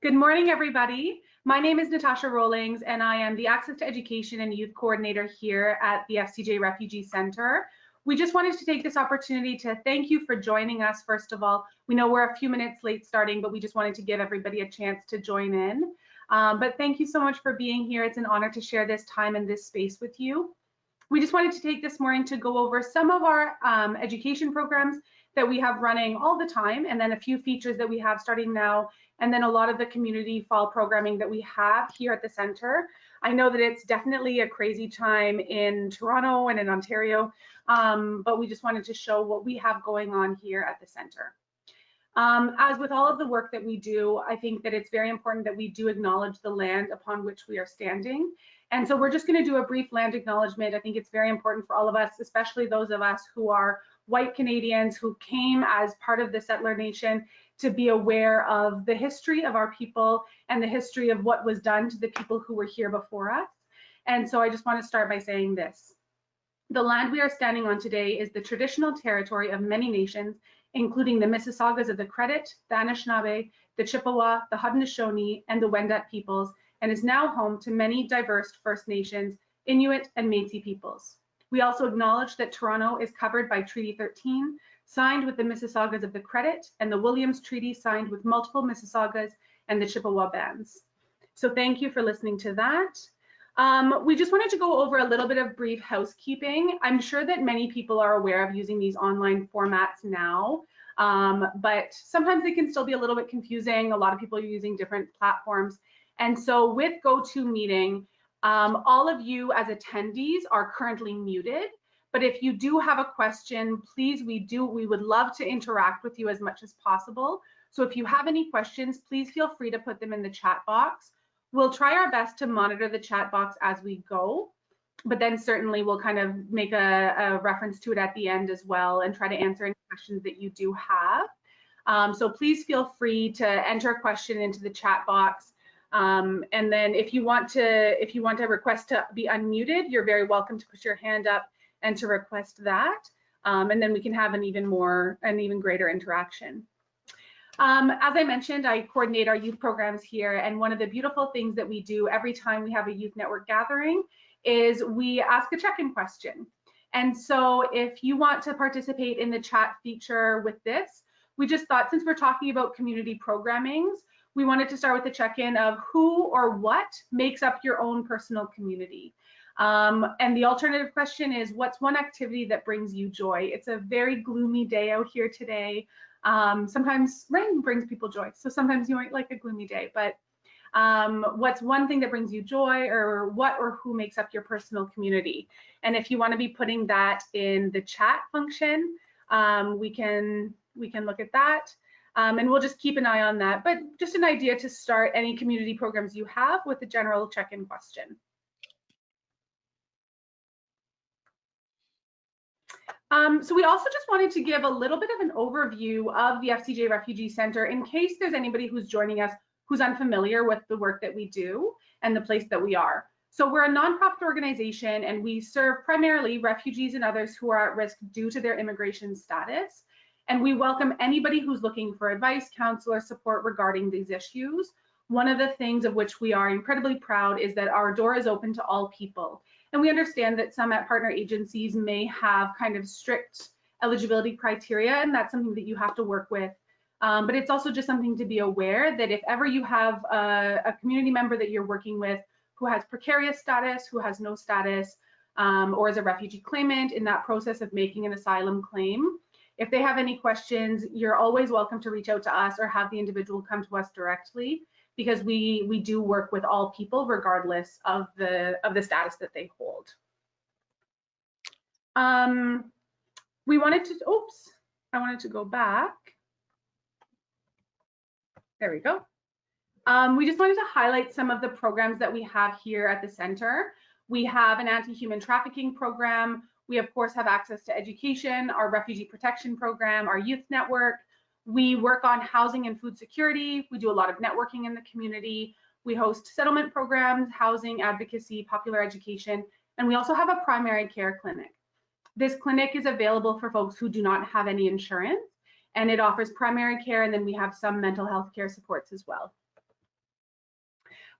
Good morning, everybody. My name is Natasha Rollings, and I am the Access to Education and Youth Coordinator here at the FCJ Refugee Center. We just wanted to take this opportunity to thank you for joining us, first of all. We know we're a few minutes late starting, but we just wanted to give everybody a chance to join in. But thank you so much for being here. It's an honor to share this time and this space with you. We just wanted to take this morning to go over some of our education programs that we have running all the time, and then a few features that we have starting now, and then a lot of the community fall programming that we have here at the center. I know that it's definitely a crazy time in Toronto and in Ontario, but we just wanted to show what we have going on here at the center. As with all of the work that we do, I think that it's very important that we do acknowledge the land upon which we are standing. And so we're just going to do a brief land acknowledgement. I think it's very important for all of us, especially those of us who are white Canadians who came as part of the settler nation, to be aware of the history of our people and the history of what was done to the people who were here before us. And so I just want to start by saying this. The land we are standing on today is the traditional territory of many nations, including the Mississaugas of the Credit, the Anishinaabe, the Chippewa, the Haudenosaunee, and the Wendat peoples, and is now home to many diverse First Nations, Inuit, and Métis peoples. We also acknowledge that Toronto is covered by Treaty 13, signed with the Mississaugas of the Credit, and the Williams Treaty, signed with multiple Mississaugas and the Chippewa bands. So thank you for listening to that. We just wanted to go over a little bit of brief housekeeping. I'm sure that many people are aware of using these online formats now, but sometimes they can still be a little bit confusing. A lot of people are using different platforms. And so with GoToMeeting, all of you as attendees are currently muted, but if you do have a question, please, we would love to interact with you as much as possible. So if you have any questions, please feel free to put them in the chat box. We'll try our best to monitor the chat box as we go, but then certainly we'll kind of make a reference to it at the end as well and try to answer any questions that you do have. So please feel free to enter a question into the chat box. And then if you want to request to be unmuted, you're very welcome to put your hand up and to request that. And then we can have an even greater interaction. As I mentioned, I coordinate our youth programs here, and one of the beautiful things that we do every time we have a youth network gathering is we ask a check-in question. And so if you want to participate in the chat feature with this, we just thought, since we're talking about community programmings, we wanted to start with the check-in of who or what makes up your own personal community. And the alternative question is, what's one activity that brings you joy? It's a very gloomy day out here today. Sometimes rain brings people joy, so sometimes you might like a gloomy day, but what's one thing that brings you joy, or what or who makes up your personal community? And if you want to be putting that in the chat function, we can look at that, and we'll just keep an eye on that, but just an idea to start any community programs you have with a general check-in question. So we also just wanted to give a little bit of an overview of the FCJ Refugee Center in case there's anybody who's joining us who's unfamiliar with the work that we do and the place that we are. So we're a nonprofit organization, and we serve primarily refugees and others who are at risk due to their immigration status. And we welcome anybody who's looking for advice, counsel, or support regarding these issues. One of the things of which we are incredibly proud is that our door is open to all people. And we understand that some at partner agencies may have kind of strict eligibility criteria, and that's something that you have to work with. But it's also just something to be aware that if ever you have a community member that you're working with who has precarious status, who has no status, or is a refugee claimant in that process of making an asylum claim, if they have any questions, you're always welcome to reach out to us or have the individual come to us directly, because we do work with all people regardless of the status that they hold. We wanted to, oops, I wanted to go back. There we go. We just wanted to highlight some of the programs that we have here at the center. We have an anti-human trafficking program. We of course have access to education, our refugee protection program, our youth network. We work on housing and food security. We do a lot of networking in the community. We host settlement programs, housing advocacy, popular education, and we also have a primary care clinic. This clinic is available for folks who do not have any insurance, and it offers primary care, and then we have some mental health care supports as well.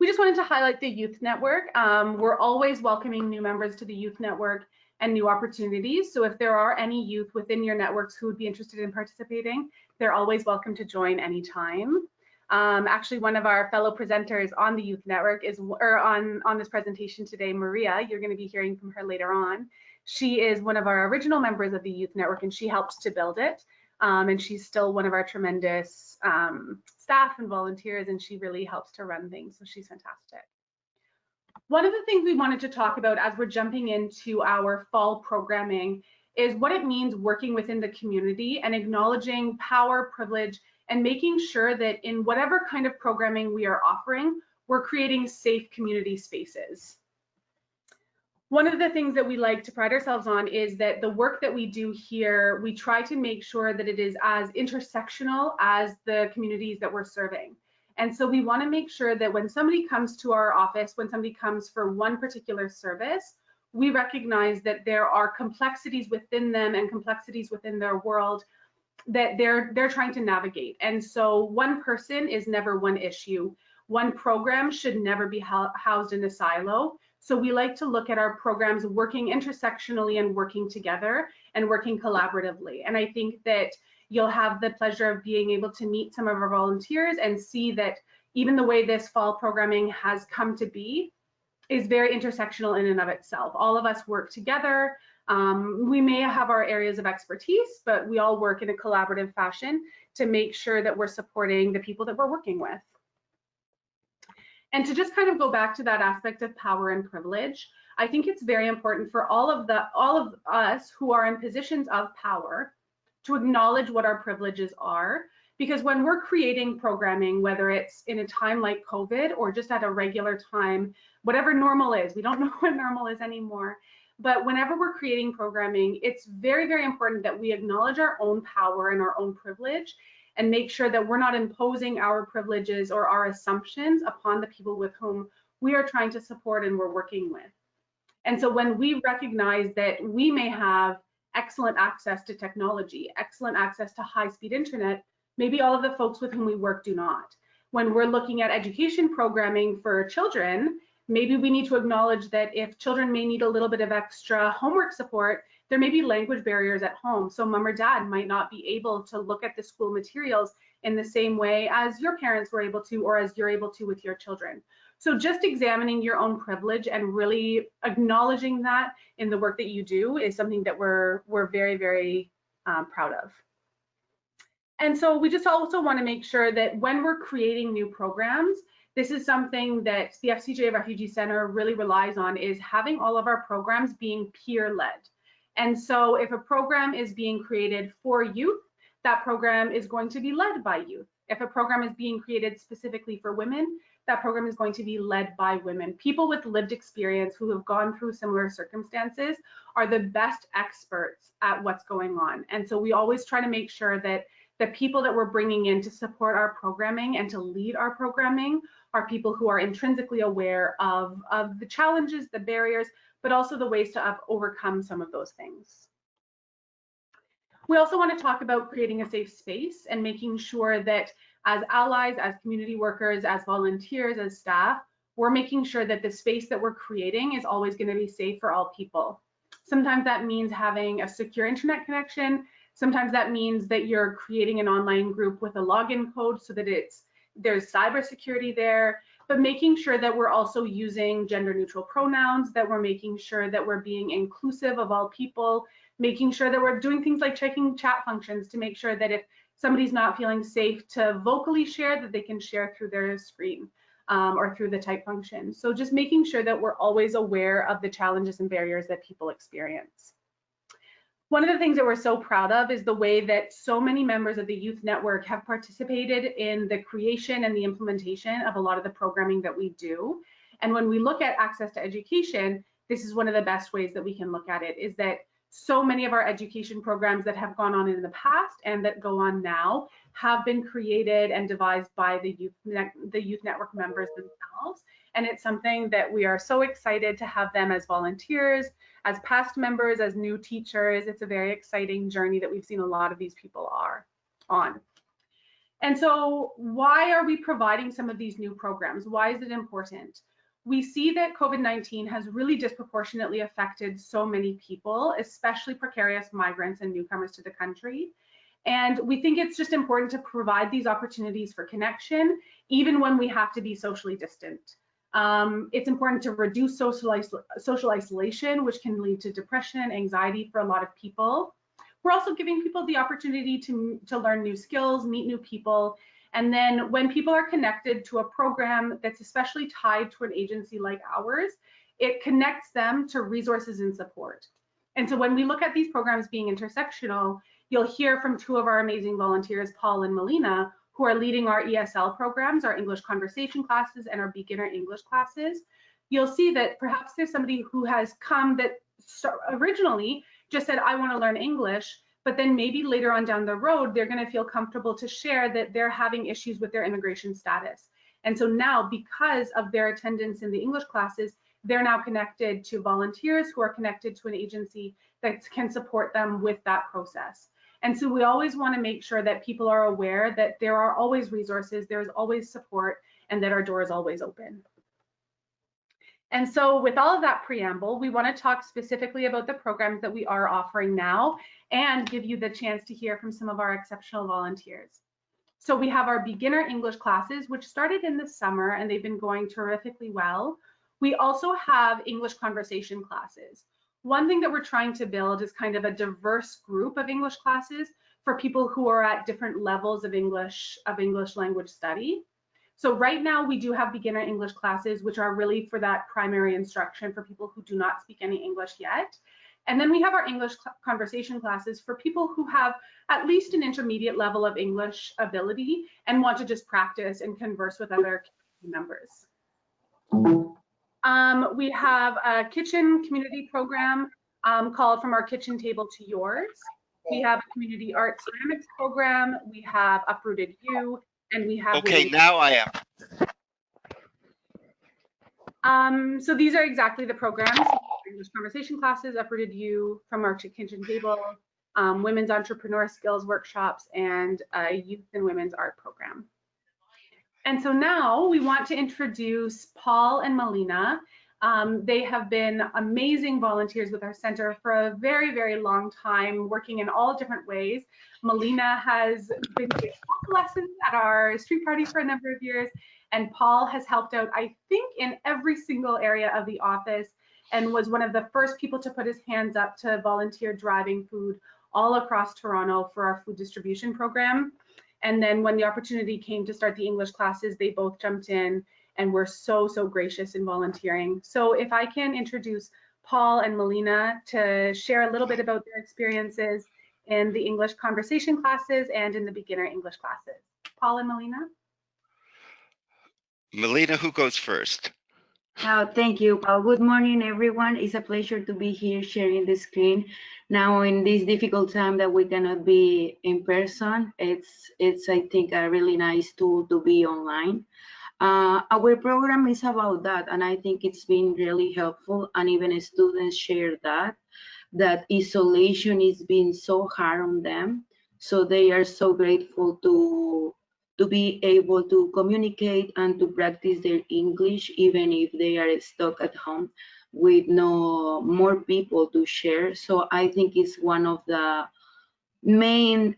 We just wanted to highlight the Youth Network. We're always welcoming new members to the Youth Network and new opportunities. So if there are any youth within your networks who would be interested in participating, they're always welcome to join anytime. Actually, one of our fellow presenters on the Youth Network is, or on this presentation today, Maria. You're going to be hearing from her later on. She is one of our original members of the Youth Network, and she helps to build it. And she's still one of our tremendous staff and volunteers, and she really helps to run things. So she's fantastic. One of the things we wanted to talk about as we're jumping into our fall programming is what it means working within the community and acknowledging power, privilege, and making sure that in whatever kind of programming we are offering, we're creating safe community spaces. One of the things that we like to pride ourselves on is that the work that we do here, we try to make sure that it is as intersectional as the communities that we're serving. And so we want to make sure that when somebody comes to our office, when somebody comes for one particular service, we recognize that there are complexities within them and complexities within their world that they're trying to navigate. And so one person is never one issue. One program should never be housed in a silo. So we like to look at our programs working intersectionally and working together and working collaboratively. And I think that you'll have the pleasure of being able to meet some of our volunteers and see that even the way this fall programming has come to be is very intersectional in and of itself. All of us work together. We may have our areas of expertise, but we all work in a collaborative fashion to make sure that we're supporting the people that we're working with. And to just kind of go back to that aspect of power and privilege, I think it's very important for all of us who are in positions of power to acknowledge what our privileges are, because when we're creating programming, whether it's in a time like COVID or just at a regular time, whatever normal is, we don't know what normal is anymore, but whenever we're creating programming, it's very, very important that we acknowledge our own power and our own privilege and make sure that we're not imposing our privileges or our assumptions upon the people with whom we are trying to support and we're working with. And so when we recognize that we may have excellent access to technology, excellent access to high-speed internet, maybe all of the folks with whom we work do not. When we're looking at education programming for children, maybe we need to acknowledge that if children may need a little bit of extra homework support, there may be language barriers at home. So mom or dad might not be able to look at the school materials in the same way as your parents were able to, or as you're able to with your children. So just examining your own privilege and really acknowledging that in the work that you do is something that we're very, very proud of. And so we just also want to make sure that when we're creating new programs, this is something that the FCJ Refugee Center really relies on, is having all of our programs being peer-led. And so if a program is being created for youth, that program is going to be led by youth. If a program is being created specifically for women, that program is going to be led by women. People with lived experience who have gone through similar circumstances are the best experts at what's going on. And so we always try to make sure that the people that we're bringing in to support our programming and to lead our programming are people who are intrinsically aware of the challenges, the barriers, but also the ways to overcome some of those things. We also want to talk about creating a safe space and making sure that as allies, as community workers, as volunteers, as staff, we're making sure that the space that we're creating is always going to be safe for all people. Sometimes that means having a secure internet connection. Sometimes that means that you're creating an online group with a login code so that there's cybersecurity there, but making sure that we're also using gender neutral pronouns, that we're making sure that we're being inclusive of all people, making sure that we're doing things like checking chat functions to make sure that if somebody's not feeling safe to vocally share, that they can share through their screen or through the type function. So just making sure that we're always aware of the challenges and barriers that people experience. One of the things that we're so proud of is the way that so many members of the Youth Network have participated in the creation and the implementation of a lot of the programming that we do. And when we look at access to education, this is one of the best ways that we can look at it, is that so many of our education programs that have gone on in the past and that go on now have been created and devised by the Youth Network members themselves. And it's something that we are so excited to have them as volunteers, as past members, as new teachers. It's a very exciting journey that we've seen a lot of these people are on. And so why are we providing some of these new programs? Why is it important? We see that COVID-19 has really disproportionately affected so many people, especially precarious migrants and newcomers to the country. And we think it's just important to provide these opportunities for connection, even when we have to be socially distant. It's important to reduce social isolation, which can lead to depression and anxiety for a lot of people. We're also giving people the opportunity to learn new skills, meet new people. And then when people are connected to a program that's especially tied to an agency like ours, it connects them to resources and support. And so when we look at these programs being intersectional, you'll hear from two of our amazing volunteers, Paul and Melina, who are leading our ESL programs, our English conversation classes and our beginner English classes. You'll see that perhaps there's somebody who has come that originally just said, I want to learn English, but then maybe later on down the road, they're going to feel comfortable to share that they're having issues with their immigration status. And so now, because of their attendance in the English classes, they're now connected to volunteers who are connected to an agency that can support them with that process. And so we always want to make sure that people are aware that there are always resources, there's always support, and that our door is always open. And so with all of that preamble, we want to talk specifically about the programs that we are offering now and give you the chance to hear from some of our exceptional volunteers. So we have our beginner English classes, which started in the summer and they've been going terrifically well. We also have English conversation classes. One thing that we're trying to build is kind of a diverse group of English classes for people who are at different levels of English language study. So right now we do have beginner English classes, which are really for that primary instruction for people who do not speak any English yet. And then we have our English conversation classes for people who have at least an intermediate level of English ability and want to just practice and converse with other members. We have a kitchen community program called From Our Kitchen Table to Yours. We have a community art ceramics program. We have Uprooted U, and we have Now I am. So these are exactly the programs: English conversation classes, Uprooted U, From Our Kitchen Table, women's entrepreneur skills workshops, and a youth and women's art program. And so now we want to introduce Paul and Melina. They have been amazing volunteers with our center for a very, very long time, working in all different ways. Melina has been doing lessons at our street party for a number of years, and Paul has helped out, I think, in every single area of the office and was one of the first people to put his hands up to volunteer driving food all across Toronto for our food distribution program. And then when the opportunity came to start the English classes, they both jumped in and were so, so gracious in volunteering. So if I can introduce Paul and Melina to share a little bit about their experiences in the English conversation classes and in the beginner English classes. Paul and Melina? Melina, who goes first? Thank you. Good morning, everyone. It's a pleasure to be here sharing the screen. Now, in this difficult time that we cannot be in person, it's I think, a really nice tool to be online. Our program is about that, and I think it's been really helpful, and even students share that isolation is being so hard on them. So they are so grateful to be able to communicate and to practice their English, even if they are stuck at home with no more people to share. So I think it's one of the main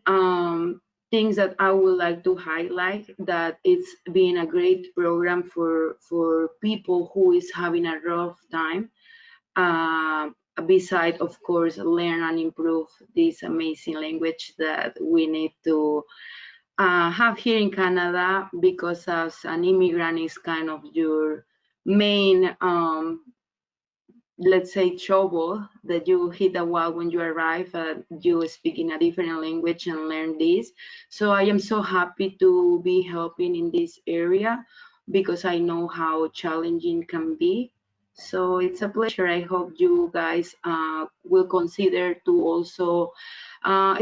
things that I would like to highlight, that it's been a great program for people who is having a rough time. Beside, of course, learn and improve this amazing language that we need to have here in Canada, because as an immigrant is kind of your main, let's say, trouble, that you hit a wall when you arrive, you speak in a different language and learn this. So I am so happy to be helping in this area, because I know how challenging can be. So it's a pleasure. I hope you guys will consider to also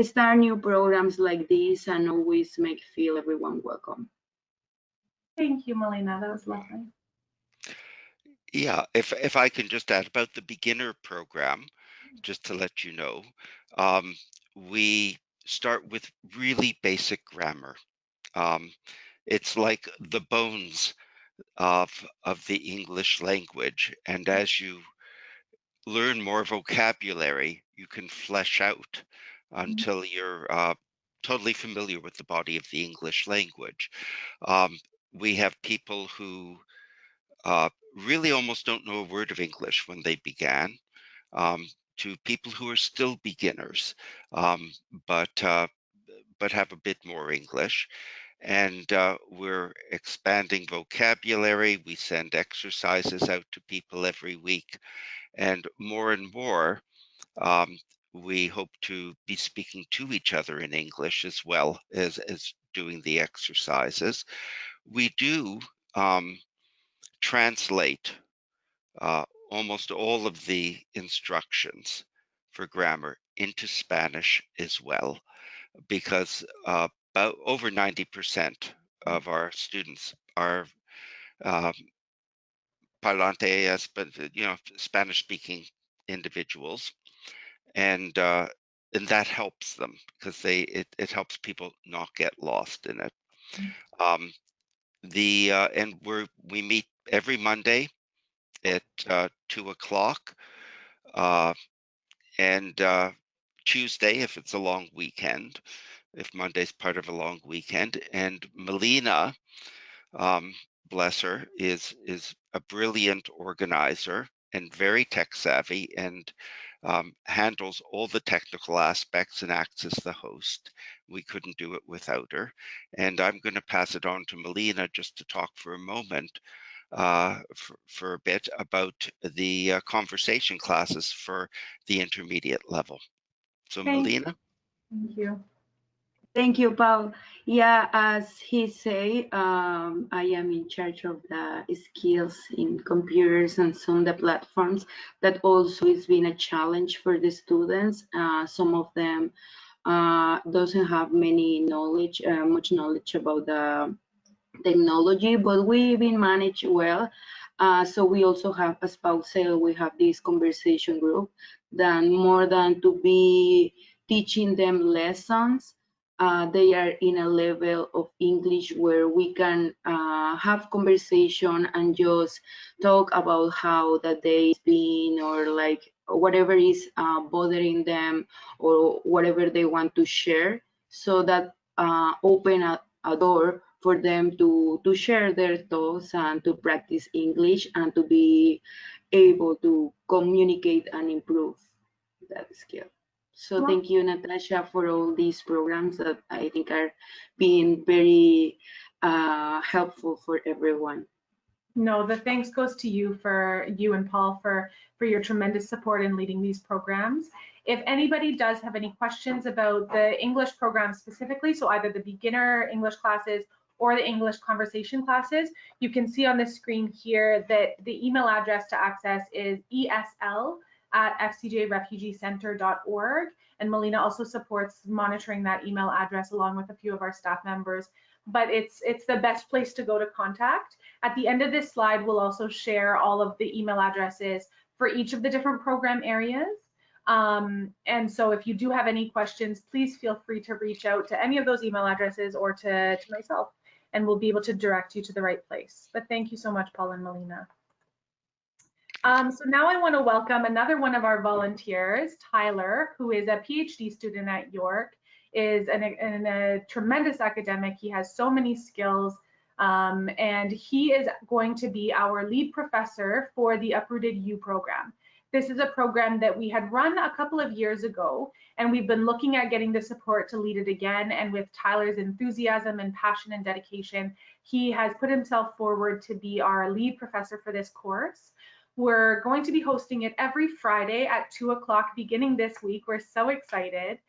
start new programs like this and always feel everyone welcome. Thank you, Melina. That was lovely. Yeah, if I can just add about the beginner program, just to let you know, we start with really basic grammar. It's like the bones of the English language, and as you learn more vocabulary, you can flesh out until you're totally familiar with the body of the English language. We have people who really almost don't know a word of English when they began, um, to people who are still beginners, um, but uh, but have a bit more English. And we're expanding vocabulary. We send exercises out to people every week, and more, um, we hope to be speaking to each other in English as well as doing the exercises. We do translate uh, almost all of the instructions for grammar into Spanish as well, because about over 90% of our students are um, parlantes, but Spanish-speaking individuals, and that helps them because it helps people not get lost in it. Um, and we meet every Monday at 2 o'clock, and Tuesday if it's a long weekend, if Monday's part of a long weekend. And Melina, um, bless her, is a brilliant organizer and very tech savvy, and handles all the technical aspects and acts as the host. We couldn't do it without her. And I'm going to pass it on to Melina just to talk for a moment, for a bit about the conversation classes for the intermediate level. So Melina? Thank you. Thank you, Paul. Yeah, as he say, I am in charge of the skills in computers and some of the platforms. That also has been a challenge for the students. Some of them doesn't have much knowledge about the technology, but we've been managed well. So we also have, as Paul said, we have this conversation group that more than to be teaching them lessons, they are in a level of English where we can have conversation and just talk about how the day is been, or like whatever is bothering them, or whatever they want to share, so that open a door for them to share their thoughts and to practice English and to be able to communicate and improve that skill. So thank you, Natasha, for all these programs that I think are being very helpful for everyone. No, the thanks goes to you and Paul for your tremendous support in leading these programs. If anybody does have any questions about the English program specifically, so either the beginner English classes or the English conversation classes, you can see on the screen here that the email address to access is esl@fcjrefugeecenter.org. And Melina also supports monitoring that email address along with a few of our staff members. But it's the best place to go to contact. At the end of this slide, we'll also share all of the email addresses for each of the different program areas. And so if you do have any questions, please feel free to reach out to any of those email addresses or to myself, and we'll be able to direct you to the right place. But thank you so much, Paul and Melina. So now I want to welcome another one of our volunteers, Tyler, who is a PhD student at York, is a tremendous academic. He has so many skills, and he is going to be our lead professor for the Uprooted U program. This is a program that we had run a couple of years ago, and we've been looking at getting the support to lead it again. And with Tyler's enthusiasm and passion and dedication, he has put himself forward to be our lead professor for this course. We're going to be hosting it every Friday at 2 o'clock beginning this week. We're so excited.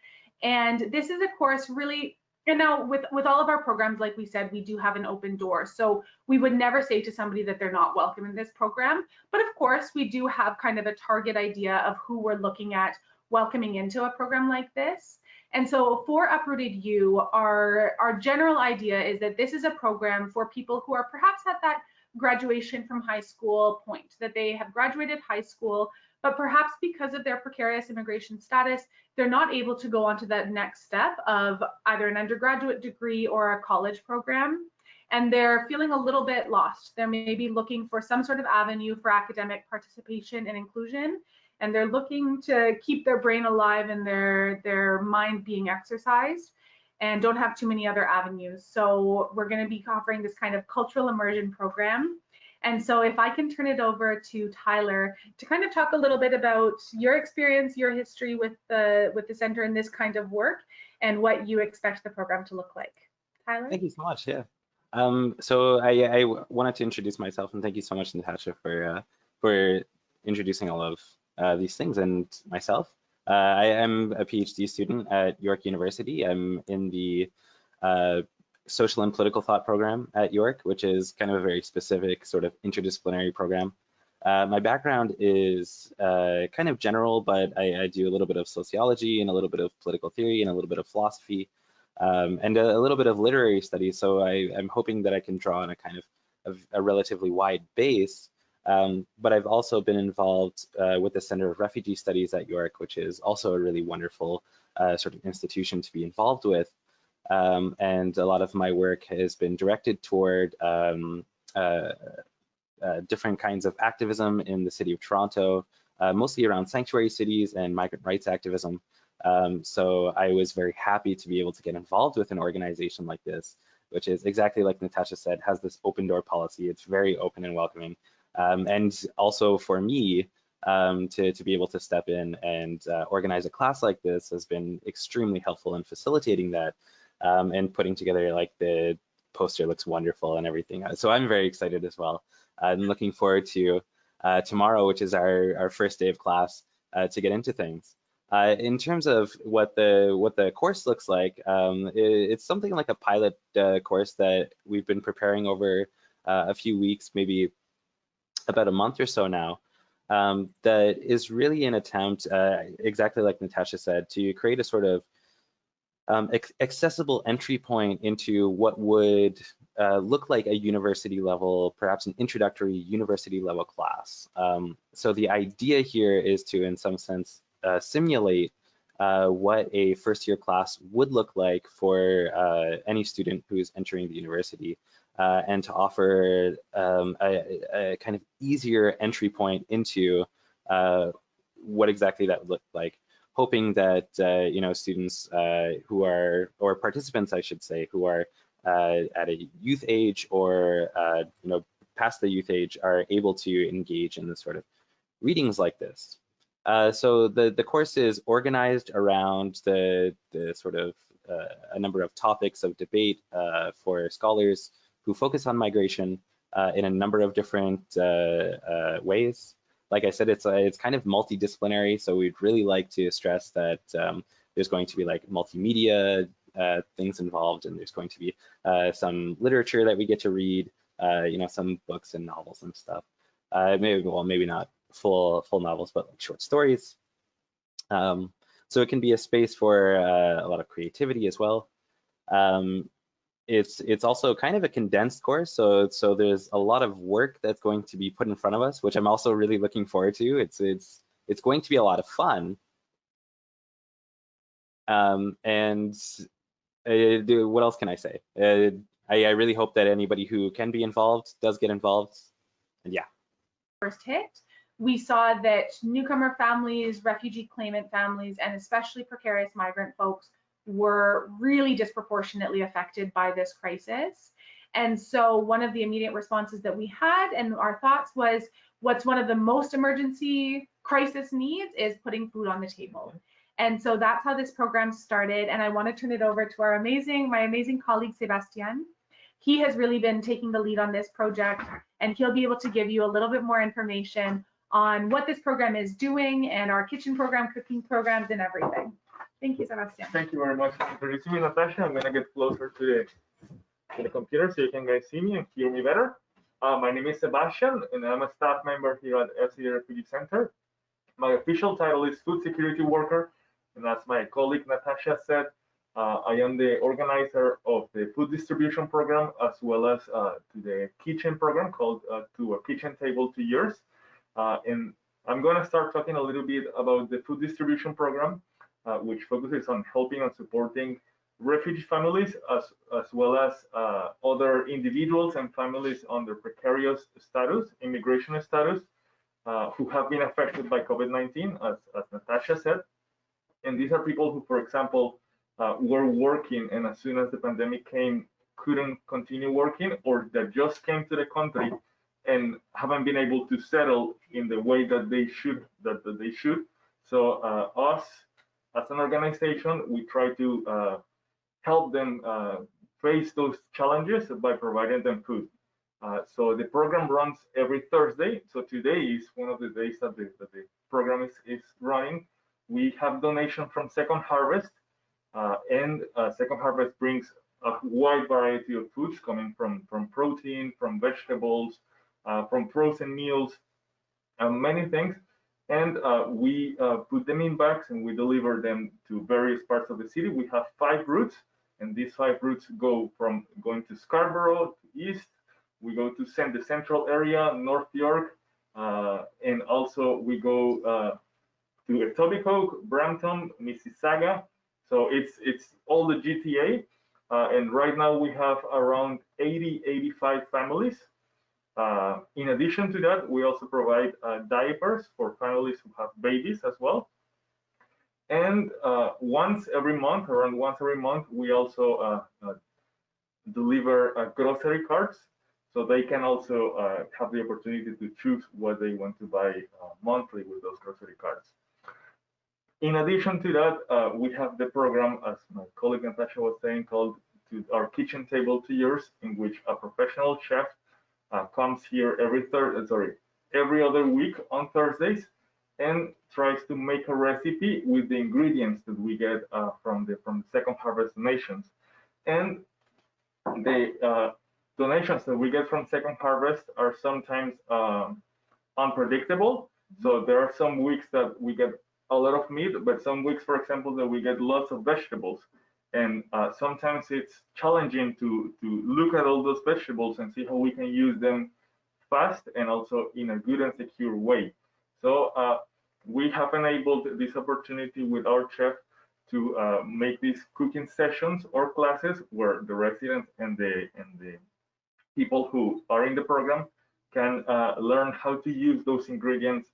And this is a course really, and now with all of our programs, like we said, we do have an open door. So we would never say to somebody that they're not welcome in this program. But of course, we do have kind of a target idea of who we're looking at welcoming into a program like this. And so for Uprooted U, our general idea is that this is a program for people who are perhaps at that graduation from high school point, that they have graduated high school, but perhaps because of their precarious immigration status, they're not able to go on to that next step of either an undergraduate degree or a college program. And they're feeling a little bit lost. They're maybe looking for some sort of avenue for academic participation and inclusion, and they're looking to keep their brain alive and their mind being exercised, and don't have too many other avenues. So we're going to be offering this kind of cultural immersion program. And so if I can turn it over to Tyler to kind of talk a little bit about your experience, your history with the center and this kind of work, and what you expect the program to look like. Tyler? Thank you so much. Yeah. So I wanted to introduce myself, and thank you so much, Natasha, for introducing all of these things and myself. I am a PhD student at York University. I'm in the Social and Political Thought program at York, which is kind of a very specific sort of interdisciplinary program. My background is kind of general, but I do a little bit of sociology and a little bit of political theory and a little bit of philosophy. And a little bit of literary studies. So I'm hoping that I can draw on a kind of a relatively wide base. But I've also been involved with the Center of Refugee Studies at York, which is also a really wonderful sort of institution to be involved with. And a lot of my work has been directed toward different kinds of activism in the city of Toronto, mostly around sanctuary cities and migrant rights activism. So I was very happy to be able to get involved with an organization like this, which is exactly like Natasha said, has this open door policy. It's very open and welcoming. And also for me, to be able to step in and organize a class like this has been extremely helpful in facilitating that, and putting together, like, the poster looks wonderful and everything. So I'm very excited as well. I'm looking forward to tomorrow, which is our first day of class, to get into things. In terms of what the course looks like, it's something like a pilot course that we've been preparing over a few weeks, maybe about a month or so now, that is really an attempt, exactly like Natasha said, to create a sort of accessible entry point into what would look like a university level, perhaps an introductory university level class. So the idea here is to, in some sense, simulate what a first year class would look like for any student who is entering the university, and to offer a kind of easier entry point into what exactly that would look like, hoping that students who are, or participants I should say, who are at a youth age or past the youth age, are able to engage in the sort of readings like this. So the course is organized around the sort of a number of topics of debate for scholars who focus on migration in a number of different ways. Like I said, it's kind of multidisciplinary, so we'd really like to stress that there's going to be like multimedia things involved, and there's going to be some literature that we get to read, some books and novels and stuff. Maybe not full novels, but like short stories. So it can be a space for a lot of creativity as well. It's also kind of a condensed course, so there's a lot of work that's going to be put in front of us, which I'm also really looking forward to. It's going to be a lot of fun. And what else can I say? I really hope that anybody who can be involved does get involved. And yeah. First hit, we saw that newcomer families, refugee claimant families, and especially precarious migrant folks were really disproportionately affected by this crisis. And so one of the immediate responses that we had and our thoughts was, what's one of the most emergency crisis needs is putting food on the table. And so that's how this program started. And I want to turn it over to my amazing colleague, Sebastian. He has really been taking the lead on this project, and he'll be able to give you a little bit more information on what this program is doing and our kitchen program, cooking programs, and everything. Thank you, Sebastian. Thank you very much for introducing me, Natasha. I'm gonna get closer to the computer so you can guys see me and hear me better. My name is Sebastian, and I'm a staff member here at FCJ Refugee Center. My official title is Food Security Worker, and as my colleague Natasha said, I am the organizer of the food distribution program, as well as to the kitchen program called To a Kitchen Table to Yours. And I'm going to start talking a little bit about the food distribution program, which focuses on helping and supporting refugee families as well as other individuals and families under precarious status, immigration status, who have been affected by COVID-19, as Natasha said. And these are people who, for example, were working and as soon as the pandemic came, couldn't continue working, or that just came to the country and haven't been able to settle in the way that they should. So us as an organization, we try to help them face those challenges by providing them food. So the program runs every Thursday. So today is one of the days that the program is running. We have donation from Second Harvest, and Second Harvest brings a wide variety of foods coming from protein, from vegetables, from frozen meals, many things. And we put them in bags and we deliver them to various parts of the city. We have 5 routes, and these 5 routes go from going to Scarborough, to East. We go to the central area, North York, and also we go to Etobicoke, Brampton, Mississauga. So it's all the GTA. And right now we have around 85 families. In addition to that, we also provide diapers for families who have babies as well. And around once every month, we also deliver grocery carts. So they can also have the opportunity to choose what they want to buy monthly with those grocery carts. In addition to that, we have the program, as my colleague Natasha was saying, called Our Kitchen Table to Yours, in which a professional chef comes here every other week on Thursdays and tries to make a recipe with the ingredients that we get from the Second Harvest donations. And the donations that we get from Second Harvest are sometimes unpredictable. So there are some weeks that we get a lot of meat, but some weeks, for example, that we get lots of vegetables. And sometimes it's challenging to look at all those vegetables and see how we can use them fast and also in a good and secure way. So we have enabled this opportunity with our chef to make these cooking sessions or classes where the residents and the people who are in the program can learn how to use those ingredients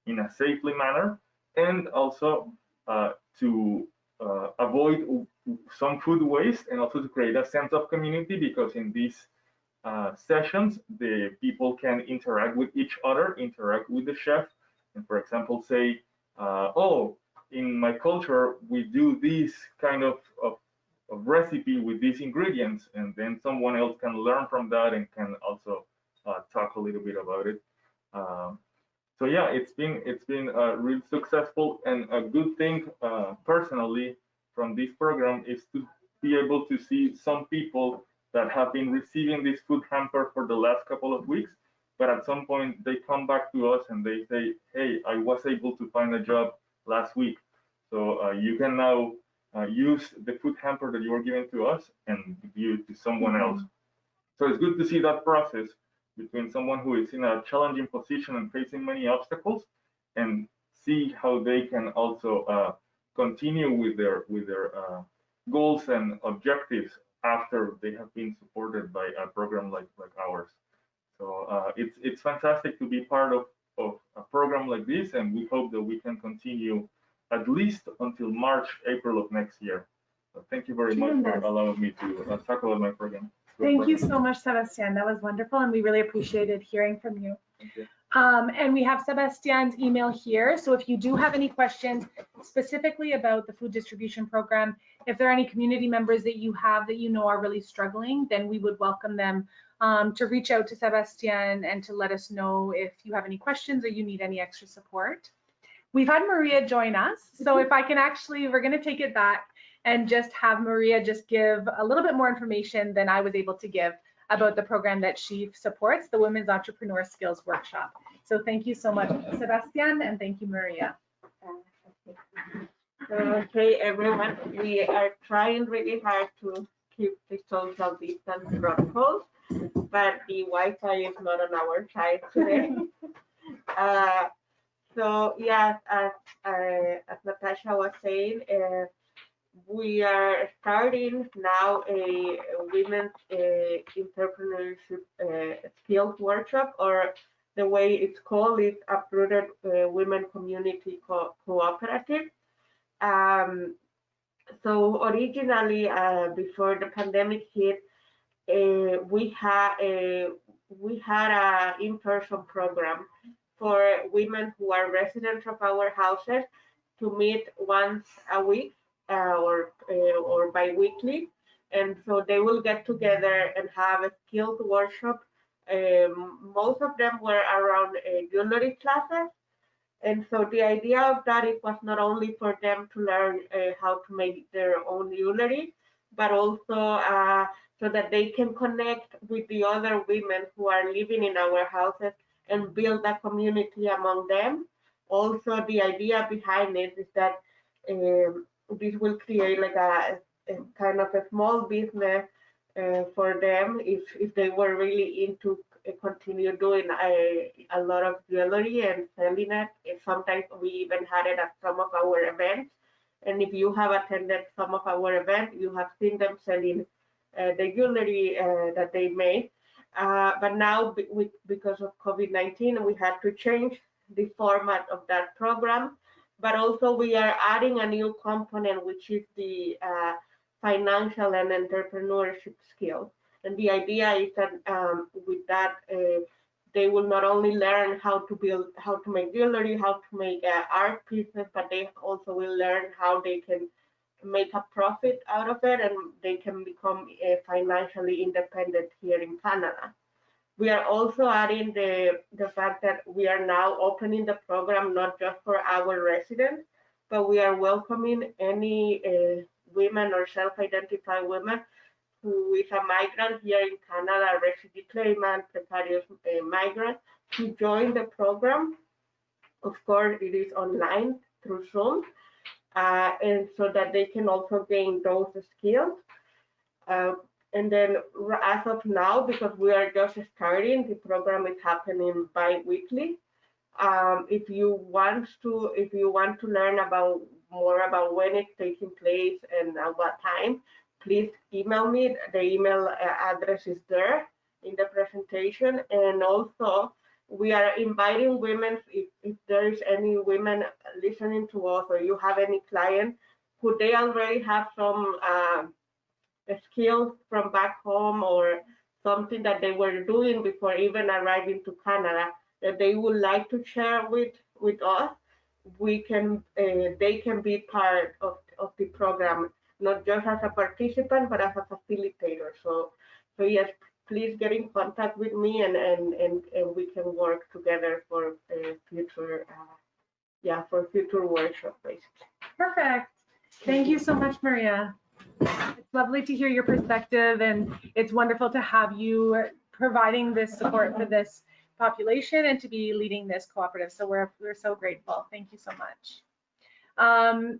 in a safely manner, and also to avoid some food waste, and also to create a sense of community, because in these sessions, the people can interact with each other, interact with the chef, and for example, say, oh, in my culture, we do this kind of recipe with these ingredients, and then someone else can learn from that and can also talk a little bit about it. So yeah, it's been really successful, and a good thing personally from this program is to be able to see some people that have been receiving this food hamper for the last couple of weeks, but at some point they come back to us and they say, hey, I was able to find a job last week, so you can now use the food hamper that you were giving to us and give it to someone else. So it's good to see that process between someone who is in a challenging position and facing many obstacles, and see how they can also continue with their goals and objectives after they have been supported by a program like ours. So it's fantastic to be part of a program like this, and we hope that we can continue at least until March, April of next year. So thank you very much for allowing me to talk about my program. Thank you so much, Sebastian. That was wonderful, and we really appreciated hearing from you. Okay. And we have Sebastian's email here. So if you do have any questions specifically about the food distribution program, if there are any community members that you have that you know are really struggling, then we would welcome them to reach out to Sebastian and to let us know if you have any questions or you need any extra support. We've had Maria join us. So if I can actually, we're going to take it back and just have Maria just give a little bit more information than I was able to give about the program that she supports, the Women's Entrepreneur Skills Workshop. So thank you so much, Sebastian, and thank you, Maria. Okay, everyone, we are trying really hard to keep the social distance protocol, but the Wi-Fi is not on our side today. so yes, as Natasha was saying, we are starting now a women's entrepreneurship skills workshop, or the way it's called is Uprooted Women Community Cooperative. So originally, before the pandemic hit, we had a in-person program for women who are residents of our houses to meet once a week or bi-weekly, and so they will get together and have a skills workshop. Most of them were around jewelry classes, and so the idea of that, it was not only for them to learn how to make their own jewelry, but also so that they can connect with the other women who are living in our houses and build a community among them. Also, the idea behind it is that this will create like a kind of a small business for them if they were really into continue doing a lot of jewelry and selling it. Sometimes we even had it at some of our events. And if you have attended some of our events, you have seen them selling the jewelry that they made. But now, because of COVID-19, we had to change the format of that program. But also, we are adding a new component, which is the financial and entrepreneurship skills. And the idea is that with that, they will not only learn how to make jewelry, how to make art pieces, but they also will learn how they can make a profit out of it, and they can become financially independent here in Canada. We are also adding the fact that we are now opening the program not just for our residents, but we are welcoming any women or self-identified women who is a migrant here in Canada, a refugee claimant, precarious migrant, to join the program. Of course, it is online through Zoom, and so that they can also gain those skills. And then as of now, because we are just starting, the program is happening bi-weekly. If you want to learn more about when it's taking place and at what time, please email me. The email address is there in the presentation. And also, we are inviting women, if there is any women listening to us, or you have any client who they already have some skills from back home or something that they were doing before even arriving to Canada that they would like to share with us, they can be part of the program, not just as a participant, but as a facilitator. So yes, please get in contact with me, and we can work together for future workshops, basically. Perfect. Thank you so much, Maria. It's lovely to hear your perspective, and it's wonderful to have you providing this support for this population and to be leading this cooperative. So we're so grateful. Thank you so much.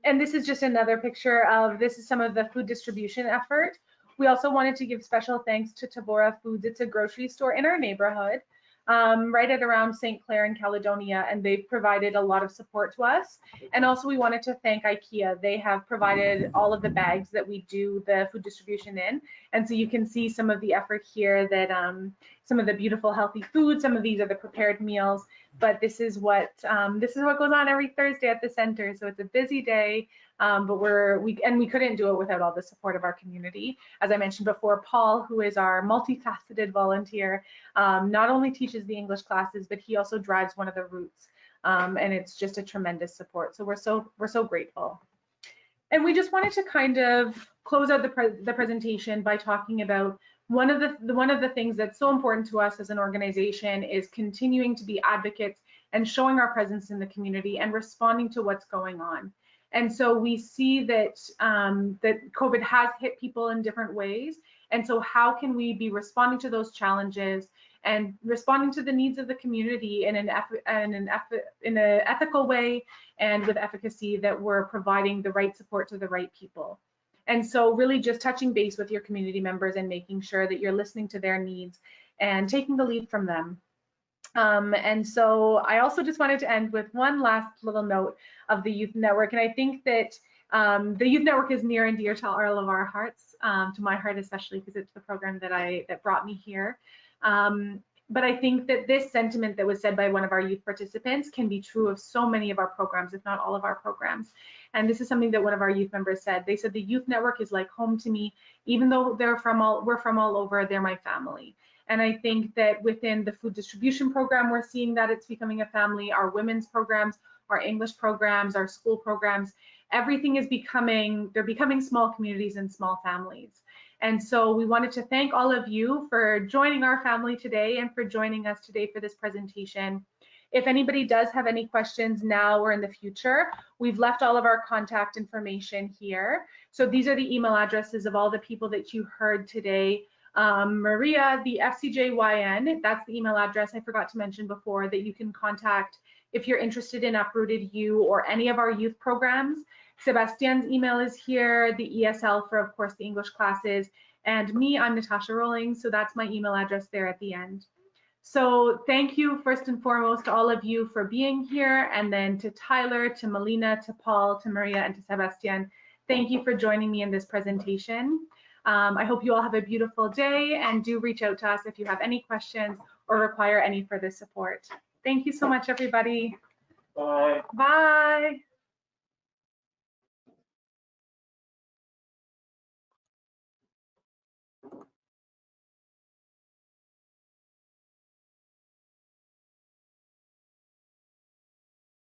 And this is just another picture of, this is some of the food distribution effort. We also wanted to give special thanks to Tabora Foods. It's a grocery store in our neighborhood, right at around St. Clair in Caledonia, and they've provided a lot of support to us. And also we wanted to thank IKEA. They have provided all of the bags that we do the food distribution in. And so you can see some of the effort here, that some of the beautiful healthy food, some of these are the prepared meals, but this is what goes on every Thursday at the center. So it's a busy day, but we couldn't do it without all the support of our community. As I mentioned before, Paul, who is our multifaceted volunteer, not only teaches the English classes, but he also drives one of the routes, and it's just a tremendous support. So we're so grateful. And we just wanted to kind of close out the presentation by talking about one of the things that's so important to us as an organization is continuing to be advocates and showing our presence in the community and responding to what's going on. And so we see that that COVID has hit people in different ways. And so how can we be responding to those challenges and responding to the needs of the community in an ethical way and with efficacy, that we're providing the right support to the right people. And so really just touching base with your community members and making sure that you're listening to their needs and taking the lead from them. And so I also just wanted to end with one last little note of the Youth Network. And I think that the Youth Network is near and dear to all of our hearts, to my heart especially, because it's the program that brought me here. But I think that this sentiment that was said by one of our youth participants can be true of so many of our programs, if not all of our programs. And this is something that one of our youth members said. They said the Youth Network is like home to me, even though we're from all over, they're my family. And I think that within the food distribution program, we're seeing that it's becoming a family. Our women's programs, our English programs, our school programs, everything is they're becoming small communities and small families. And so we wanted to thank all of you for joining our family today and for joining us today for this presentation. If anybody does have any questions now or in the future, we've left all of our contact information here. So these are the email addresses of all the people that you heard today. Maria, the FCJYN, that's the email address I forgot to mention before that you can contact if you're interested in Uprooted U or any of our youth programs. Sebastian's email is here, the ESL for, of course, the English classes, and me, I'm Natasha Rollings, so that's my email address there at the end. So thank you first and foremost to all of you for being here, and then to Tyler, to Melina, to Paul, to Maria, and to Sebastian. Thank you for joining me in this presentation. I hope you all have a beautiful day, and do reach out to us if you have any questions or require any further support. Thank you so much, everybody. Bye. Bye.